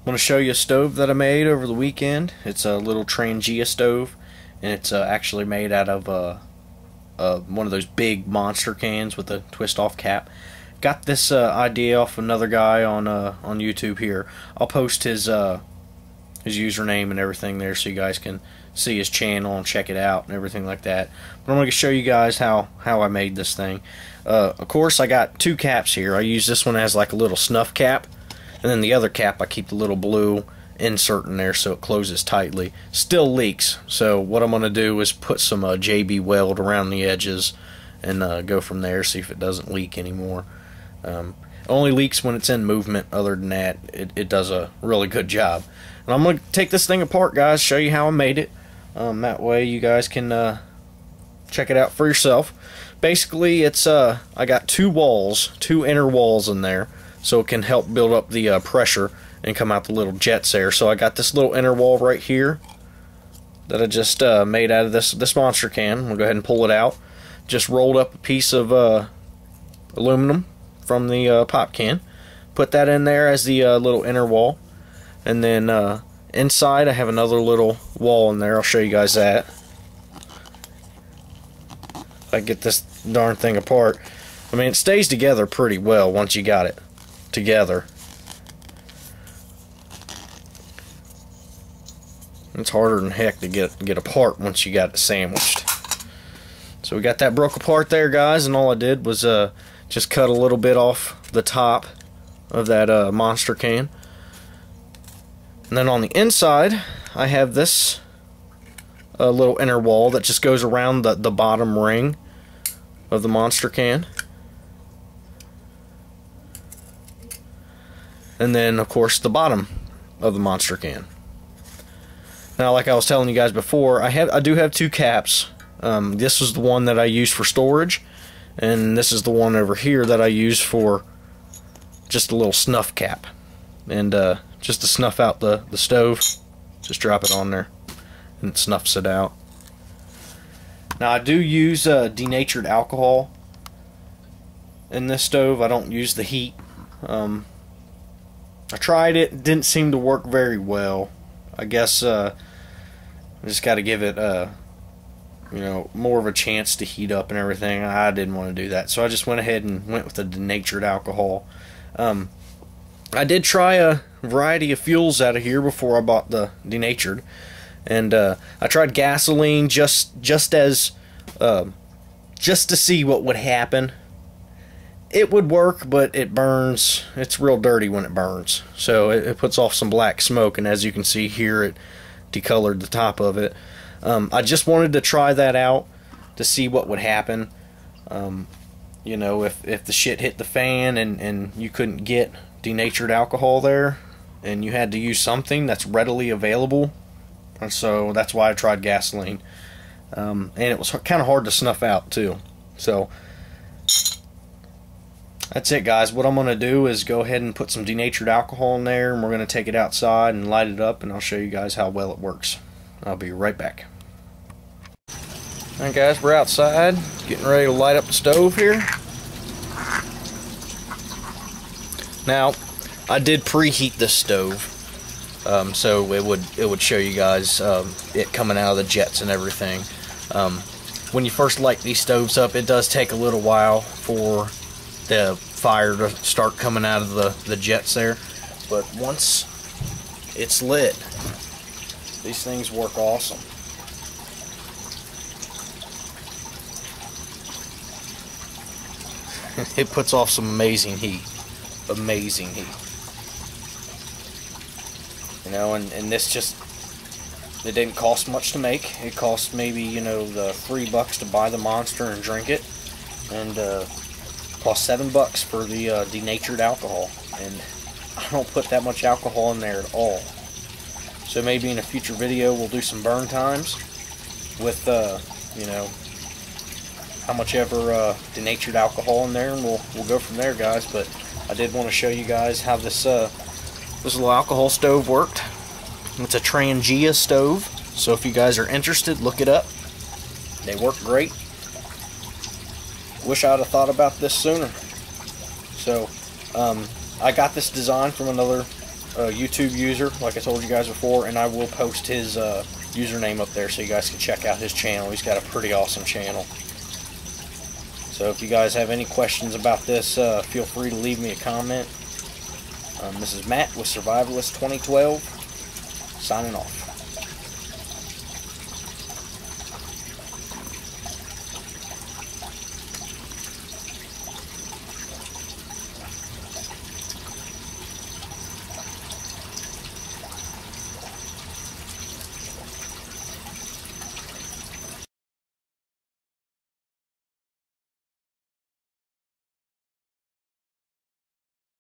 I'm going to show you a stove that I made over the weekend. It's a little Trangia stove, and it's actually made out of one of those big monster cans with a twist-off cap. Got this idea off another guy on YouTube here. I'll post his username and everything there so you guys can see his channel and check it out and everything like that. But I'm going to show you guys how I made this thing. Of course, I got two caps here. I use this one as like a little snuff cap, and then the other cap I keep the little blue insert in there so it closes tightly. Still leaks, so what I'm going to do is put some JB Weld around the edges and go from there, see if it doesn't leak anymore. It only leaks when it's in movement. Other than that, it does a really good job. And I'm going to take this thing apart, guys, show you how I made it. That way you guys can check it out for yourself. Basically, it's I got two inner walls in there, so it can help build up the pressure and come out the little jets there. So I got this little inner wall right here that I just made out of this monster can. We'll go ahead and pull it out. Just rolled up a piece of aluminum from the pop can. Put that in there as the little inner wall. And then inside I have another little wall in there. I'll show you guys that. If I get this darn thing apart. I mean, it stays together pretty well once you got it together. It's harder than heck to get apart once you got it sandwiched. So we got that broke apart there, guys, and all I did was just cut a little bit off the top of that monster can. And then on the inside, I have this little inner wall that just goes around the bottom ring of the monster can. And then, of course, the bottom of the monster can. Now, like I was telling you guys before, I do have two caps. This is the one that I use for storage, and this is the one over here that I use for just a little snuff cap. And just to snuff out the stove, just drop it on there, and it snuffs it out. Now, I do use denatured alcohol in this stove. I don't use the heat. I tried it, didn't seem to work very well. I guess I just got to give it you know, more of a chance to heat up and everything. I didn't want to do that, so I just went ahead and went with the denatured alcohol. I did try a variety of fuels out of here before I bought the denatured, and I tried gasoline just to see what would happen. It would work, but it burns. It's real dirty when it burns, so it puts off some black smoke, and as you can see here, it decolored the top of it. I just wanted to try that out to see what would happen. You know, if the shit hit the fan and you couldn't get denatured alcohol there, and you had to use something that's readily available, and so that's why I tried gasoline. And it was kind of hard to snuff out too. So that's it, guys. What I'm going to do is go ahead and put some denatured alcohol in there, and we're going to take it outside and light it up, and I'll show you guys how well it works. I'll be right back. Alright, guys, we're outside getting ready to light up the stove here. Now, I did preheat this stove, so it would show you guys it coming out of the jets and everything. When you first light these stoves up, it does take a little while for the fire to start coming out of the jets there, but once it's lit, these things work awesome. It puts off some amazing heat. Amazing heat. You know, and this just, it didn't cost much to make. It cost maybe, you know, the $3 to buy the monster and drink it, and cost $7 for the denatured alcohol. And I don't put that much alcohol in there at all. So maybe in a future video we'll do some burn times with you know, how much ever denatured alcohol in there, and we'll go from there, guys. But I did want to show you guys how this little alcohol stove worked. It's a Trangia stove, so if you guys are interested, look it up. They work great. Wish I'd have thought about this sooner. So I got this design from another a YouTube user, like I told you guys before, and I will post his username up there so you guys can check out his channel. He's got a pretty awesome channel. So if you guys have any questions about this, feel free to leave me a comment. This is Matt with Survivalist 2012, signing off.